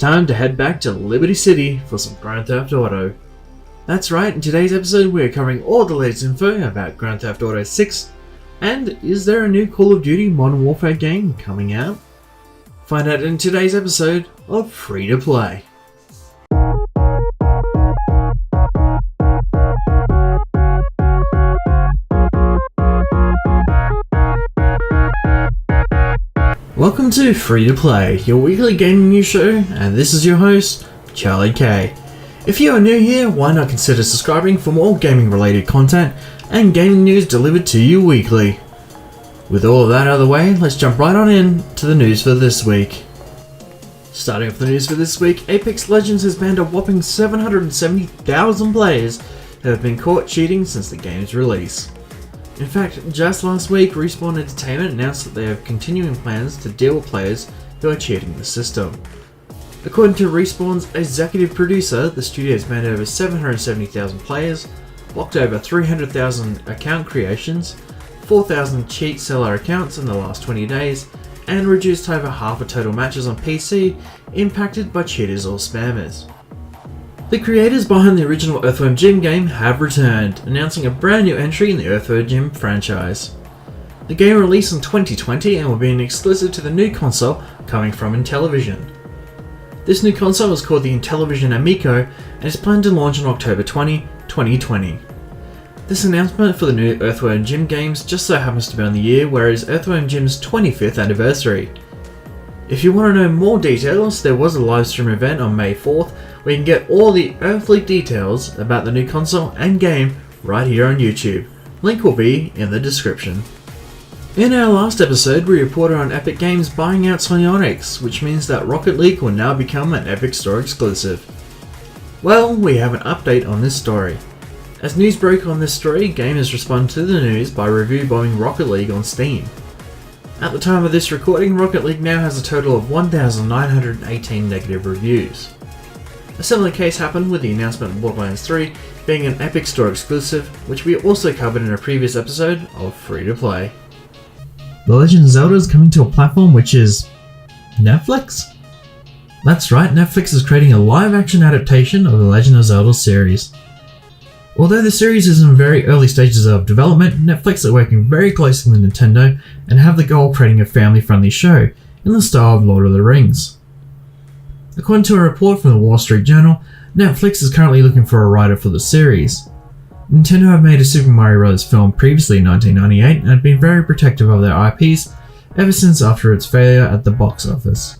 time to head back to Liberty City for some Grand Theft Auto. That's right, in today's episode we're covering all the latest info about Grand Theft Auto 6, and is there a new Call of Duty Modern Warfare game coming out? Find out in today's episode of Free to Play. Welcome to Free to Play, your weekly gaming news show, and this is your host, Charlie K. If you are new here, why not consider subscribing for more gaming related content and gaming news delivered to you weekly. With all of that out of the way, let's jump right on in to the news for this week. Starting off the news for this week, Apex Legends has banned a whopping 770,000 players who have been caught cheating since the game's release. In fact, just last week, Respawn Entertainment announced that they have continuing plans to deal with players who are cheating the system. According to Respawn's executive producer, the studio has banned over 770,000 players, blocked over 300,000 account creations, 4,000 cheat seller accounts in the last 20 days, and reduced over half the total matches on PC impacted by cheaters or spammers. The creators behind the original Earthworm Jim game have returned, announcing a brand new entry in the Earthworm Jim franchise. The game released in 2020 and will be an exclusive to the new console coming from Intellivision. This new console is called the Intellivision Amico and is planned to launch on October 20, 2020. This announcement for the new Earthworm Jim games just so happens to be on the year where it is Earthworm Jim's 25th anniversary. If you want to know more details, there was a live stream event on May 4th where you can get all the earthly details about the new console and game right here on YouTube. Link will be in the description. In our last episode, we reported on Epic Games buying out Psyonix, which means that Rocket League will now become an Epic Store exclusive. Well, we have an update on this story. As news broke on this story, gamers responded to the news by review bombing Rocket League on Steam. At the time of this recording, Rocket League now has a total of 1,918 negative reviews. A similar case happened with the announcement of Borderlands 3 being an Epic Store exclusive, which we also covered in a previous episode of Free to Play. The Legend of Zelda is coming to a platform which is Netflix? That's right, Netflix is creating a live-action adaptation of the Legend of Zelda series. Although the series is in very early stages of development, Netflix are working very closely with Nintendo and have the goal of creating a family-friendly show in the style of Lord of the Rings. According to a report from the Wall Street Journal, Netflix is currently looking for a writer for the series. Nintendo have made a Super Mario Bros. Film previously in 1998 and have been very protective of their IPs ever since after its failure at the box office.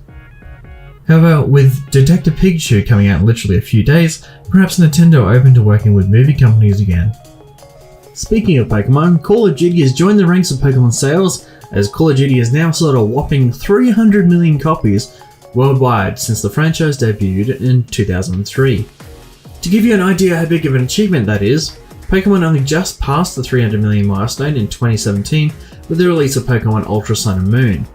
However, with Detective Pikachu coming out in literally a few days, perhaps Nintendo are open to working with movie companies again. Speaking of Pokemon, Call of Duty has joined the ranks of Pokemon sales, as Call of Duty has now sold a whopping 300 million copies worldwide since the franchise debuted in 2003. To give you an idea how big of an achievement that is, Pokemon only just passed the 300 million milestone in 2017 with the release of Pokemon Ultra Sun and Moon.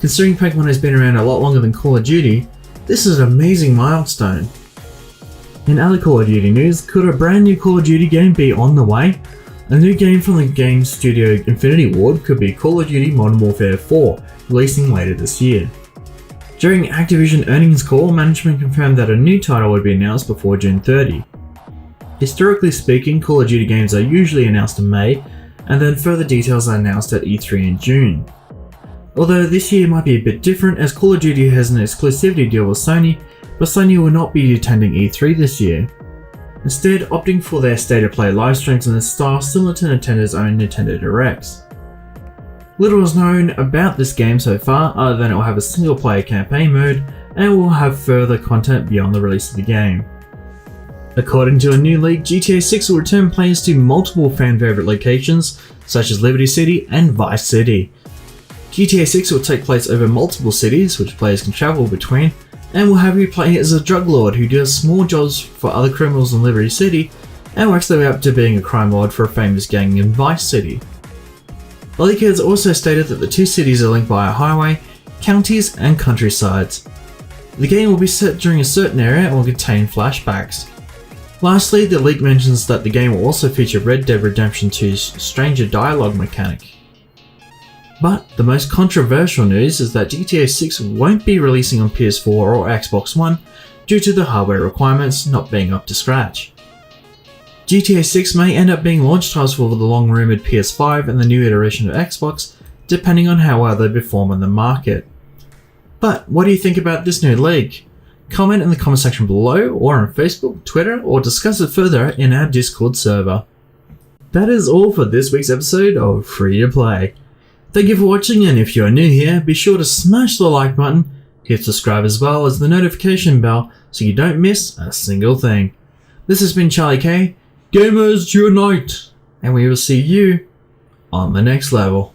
Considering Pokemon has been around a lot longer than Call of Duty, this is an amazing milestone. In other Call of Duty news, could a brand new Call of Duty game be on the way? A new game from the game studio Infinity Ward could be Call of Duty Modern Warfare 4, releasing later this year. During Activision earnings call, management confirmed that a new title would be announced before June 30. Historically speaking, Call of Duty games are usually announced in May, and then further details are announced at E3 in June. Although this year might be a bit different as Call of Duty has an exclusivity deal with Sony, but Sony will not be attending E3 this year, instead opting for their State of Play live streams in a style similar to Nintendo's own Nintendo Directs. Little is known about this game so far other than it will have a single player campaign mode and will have further content beyond the release of the game. According to a new leak, GTA 6 will return players to multiple fan favourite locations such as Liberty City and Vice City. GTA 6 will take place over multiple cities which players can travel between and will have you play as a drug lord who does small jobs for other criminals in Liberty City and works their way up to being a crime lord for a famous gang in Vice City. The leakers also stated that the two cities are linked by a highway, counties and countrysides. The game will be set during a certain area and will contain flashbacks. Lastly, the leak mentions that the game will also feature Red Dead Redemption 2's Stranger Dialogue mechanic. But the most controversial news is that GTA 6 won't be releasing on PS4 or Xbox One due to the hardware requirements not being up to scratch. GTA 6 may end up being launch titles for the long-rumoured PS5 and the new iteration of Xbox, depending on how well they perform on the market. But what do you think about this new leak? Comment in the comment section below, or on Facebook, Twitter, or discuss it further in our Discord server. That is all for this week's episode of Free to Play. Thank you for watching, and if you are new here, be sure to smash the like button, hit subscribe as well as the notification bell so you don't miss a single thing. This has been Charlie K, Gamers Unite, and we will see you on the next level.